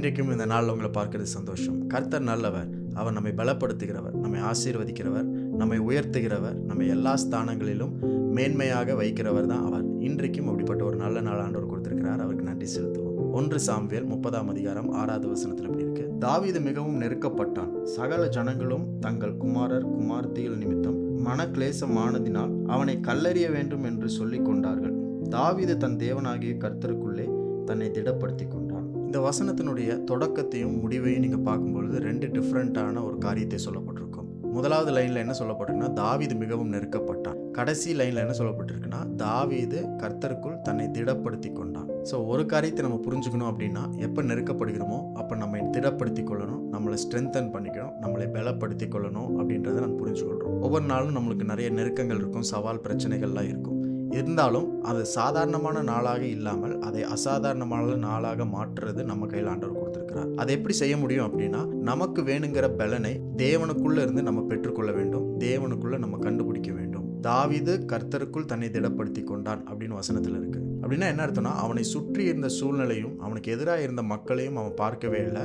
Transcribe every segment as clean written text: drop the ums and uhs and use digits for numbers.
இன்றைக்கும் இந்த நாளில் உங்களை பார்க்கிறது சந்தோஷம். கர்த்தர் நல்லவர், அவர் நம்மை பலப்படுத்துகிறவர், நம்மை ஆசீர்வதிக்கிறவர், நம்மை உயர்த்துகிறவர், நம்மை எல்லா ஸ்தானங்களிலும் மேன்மையாக வைக்கிறவர் தான் அவர். இன்றைக்கும் அப்படிப்பட்ட ஒரு நல்ல நாள் ஆண்டவர் கொடுத்திருக்கிறார், அவருக்கு நன்றி செலுத்துவோம். 1 சாமுவேல் 30:6 இப்படி இருக்கு. தாவீது மிகவும் நெருக்கப்பட்டான். சகல ஜனங்களும் தங்கள் குமாரர் குமார்த்திகள் நிமித்தம் மனக்லேசமானதினால் அவனை கல்லெறிய வேண்டும் என்று சொல்லிக் கொண்டார்கள். தாவீது தன் தேவனாகிய கர்த்தருக்குள்ளே தன்னை திடப்படுத்தி கொண்டான். இந்த வசனத்தினுடைய தொடக்கத்தையும் முடிவையும் நீங்கள் பார்க்கும்பொழுது 2 டிஃப்ரெண்ட்டான ஒரு காரியத்தை சொல்லப்பட்டிருக்கும். முதலாவது லைனில் என்ன சொல்லப்பட்டிருக்குன்னா, தாவீது மிகவும் நெருக்கப்பட்டான். கடைசி லைனில் என்ன சொல்லப்பட்டிருக்குன்னா, தாவீது கர்த்தருக்குள் தன்னை திடப்படுத்தி கொண்டான். ஸோ ஒரு காரியத்தை நம்ம புரிஞ்சுக்கணும் அப்படின்னா, எப்போ நெருக்கப்படுகிறோமோ அப்போ நம்மை திடப்படுத்தி கொள்ளணும், நம்மளை ஸ்ட்ரென்தன் பண்ணிக்கணும், நம்மளை பலப்படுத்தி கொள்ளணும் அப்படின்றத நம்ம புரிஞ்சுக்கொள்கிறோம். ஒவ்வொரு நாளும் நம்மளுக்கு நிறைய நெருக்கங்கள் இருக்கும், சவால் பிரச்சனைகள்லாம் இருக்கும். இருந்தாலும் அது சாதாரணமான நாளாக இல்லாமல் அதை அசாதாரணமான நாளாக மாற்றுறது நம்ம கையில் ஆண்டவர் கொடுத்திருக்கிறார். அதை எப்படி செய்ய முடியும் அப்படின்னா, நமக்கு வேணுங்கிற பலனை தேவனுக்குள்ள இருந்து நம்ம பெற்றுக்கொள்ள வேண்டும், தேவனுக்குள்ள நம்ம கண்டுபிடிக்க வேண்டும். தாவீது கர்த்தருக்குள் தன்னை திடப்படுத்தி கொண்டான் அப்படின்னு வசனத்தில் இருக்கு. அப்படின்னா என்ன அர்த்தம்னா, அவனை சுற்றி இருந்த சூழ்நிலையும் அவனுக்கு எதிராக இருந்த மக்களையும் அவன் பார்க்கவே இல்லை.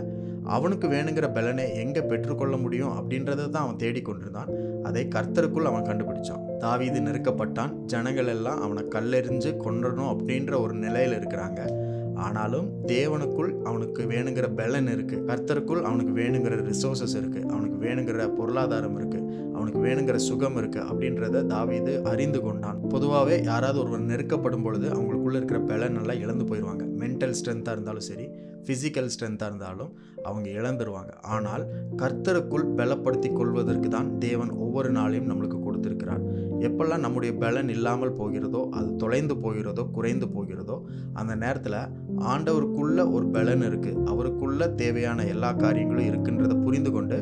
அவனுக்கு வேணுங்கிற பலனை எங்கே பெற்றுக்கொள்ள முடியும் அப்படின்றத தான் அவன் தேடிக்கொண்டிருந்தான். அதை கர்த்தருக்குள் அவன் கண்டுபிடிச்சான். தாவீது நெருக்கப்பட்டான். ஜனங்கள் எல்லாம் அவனை கல்லெறிஞ்சு கொன்றணும் அப்படின்ற ஒரு நிலையில் இருக்கிறாங்க. ஆனாலும் தேவனுக்குள் அவனுக்கு வேணுங்கிற பலன் இருக்குது, கர்த்தருக்குள் அவனுக்கு வேணுங்கிற ரிசோர்ஸஸ் இருக்குது, அவனுக்கு வேணுங்கிற பொருளாதாரம் இருக்குது, அவனுக்கு வேணுங்கிற சுகம் இருக்குது அப்படின்றத தாவீது அறிந்து கொண்டான். பொதுவாகவே யாராவது ஒருவர் நெருக்கப்படும் பொழுது அவங்களுக்குள்ள இருக்கிற பலன் எல்லாம் இழந்து போயிடுவாங்க. மென்டல் ஸ்ட்ரென்த்தாக இருந்தாலும் சரி, ஃபிசிக்கல் ஸ்ட்ரென்த்தாக இருந்தாலும் அவங்க இழந்துருவாங்க. ஆனால் கர்த்தருக்குள் பலப்படுத்தி கொள்வதற்கு தான் தேவன் ஒவ்வொரு நாளையும் நம்மளுக்கு கொடுத்திருக்கிறார். எப்பெல்லாம் நம்முடைய பலன் இல்லாமல் போகிறதோ, அது தொலைந்து போகிறதோ, குறைந்து போகிறதோ, அந்த நேரத்தில் ஆண்டவருக்குள்ள ஒரு பலன் இருக்குது, அவருக்குள்ள தேவையான எல்லா காரியங்களும் இருக்குன்றதை புரிந்து கொண்டு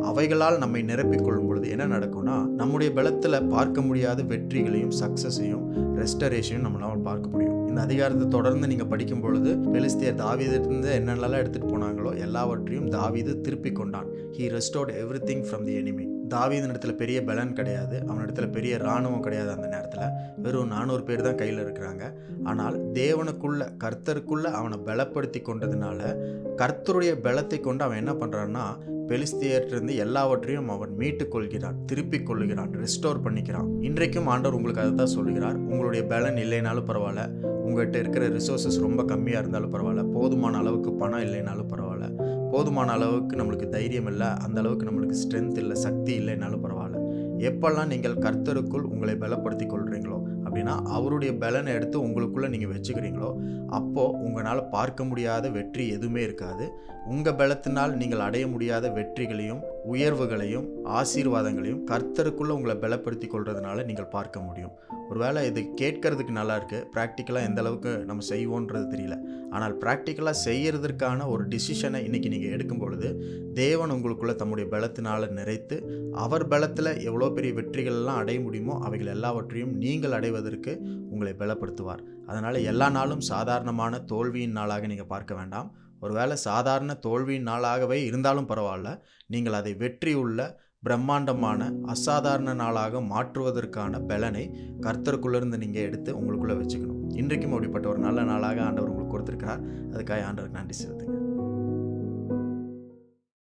அவைகளால் நம்மை நிரப்பிக்கொள்ளும் பொழுது என்ன நடக்கும்னா, நம்முடைய பலத்தில் பார்க்க முடியாத வெற்றிகளையும் சக்ஸஸையும் ரெஸ்டரேஷனையும் நம்மளால் பார்க்க முடியும். இந்த அதிகாரத்தை தொடர்ந்து நீங்கள் படிக்கும் பொழுது, பெலிஸ்தியர் தாவீதிலிருந்து என்னென்னலாம் எடுத்துகிட்டு போனாங்களோ எல்லாவற்றையும் தாவீது திருப்பி கொண்டான். He restored everything from the enemy. தாவீதின் இடத்துல பெரிய பலன் கிடையாது, அவனிடத்துல பெரிய இராணுவம் கிடையாது. அந்த நேரத்தில் வெறும் 400 பேர் தான் கையில் இருக்கிறாங்க. ஆனால் தேவனுக்குள்ள கர்த்தருக்குள்ள அவனை பலப்படுத்தி கொண்டதுனால, கர்த்தருடைய பலத்தை கொண்டு அவன் என்ன பண்ணுறான்னா, பெலிஸ்தியர்கிட்ட எல்லாவற்றையும் அவன் மீட்டு கொள்கிறான், திருப்பிக் கொள்கிறான், ரெஸ்டோர் பண்ணிக்கிறான். இன்றைக்கும் ஆண்டவர் உங்களுக்கு அதை தான் சொல்கிறார். உங்களுடைய பலன் இல்லைனாலும் பரவாயில்ல, உங்கள்கிட்ட இருக்கிற ரிசோர்ஸஸ் ரொம்ப கம்மியாக இருந்தாலும் பரவாயில்ல, போதுமான அளவுக்கு பணம் இல்லைனாலும் பரவாயில்ல, போதுமான அளவுக்கு நம்மளுக்கு தைரியம் இல்லை, அந்த அளவுக்கு நம்மளுக்கு ஸ்ட்ரென்த் இல்லை, சக்தி இல்லைனாலும் பரவாயில்ல. எப்பெல்லாம் நீங்கள் கர்த்தருக்குள் உங்களை பலப்படுத்தி கொள்கிறீங்களோ அப்படின்னா, அவருடைய பலனை எடுத்து உங்களுக்குள்ளே நீங்கள் வச்சுக்கிறீங்களோ, அப்போது உங்களால் பார்க்க முடியாத வெற்றி எதுவுமே இருக்காது. உங்கள் பலத்தினால் நீங்கள் அடைய முடியாத வெற்றிகளையும் உயர்வுகளையும் ஆசீர்வாதங்களையும் கர்த்தருக்குள்ளே உங்களை பலப்படுத்தி கொள்றதுனால நீங்கள் பார்க்க முடியும். ஒருவேளை இது கேட்கறதுக்கு நல்லா இருக்குது, ப்ராக்டிக்கலாக எந்த அளவுக்கு நம்ம செய்வோன்றது தெரியல. ஆனால் ப்ராக்டிக்கலாக செய்கிறதுக்கான ஒரு டிசிஷனை இன்றைக்கி நீங்கள் எடுக்கும் பொழுது, தேவன் உங்களுக்குள்ளே தம்முடைய பலத்தினால் நிறைத்து, அவர் பலத்தில் எவ்வளோ பெரிய வெற்றிகள்லாம் அடைய முடியுமோ அவைகள் எல்லாவற்றையும் நீங்கள் அடைவதற்கு உங்களை பலப்படுத்துவார். அதனால் எல்லா நாளும் சாதாரணமான தோல்வியின் நாளாக நீங்கள் பார்க்க வேண்டாம். ஒருவேளை சாதாரண தோல்வியின் நாளாகவே இருந்தாலும் பரவாயில்ல, நீங்கள் அதை வெற்றி உள்ள பிரம்மாண்டமான அசாதாரண நாளாக மாற்றுவதற்கான பலனை கர்த்தருக்குள்ளேருந்து நீங்கள் எடுத்து உங்களுக்குள்ளே வச்சுக்கணும். இன்றைக்கும் அப்படிப்பட்ட ஒரு நல்ல நாளாக ஆண்டவர் உங்களுக்கு கொடுத்துருக்கிறார். அதுக்காக ஆண்டவருக்கு நன்றி செலுத்துங்க.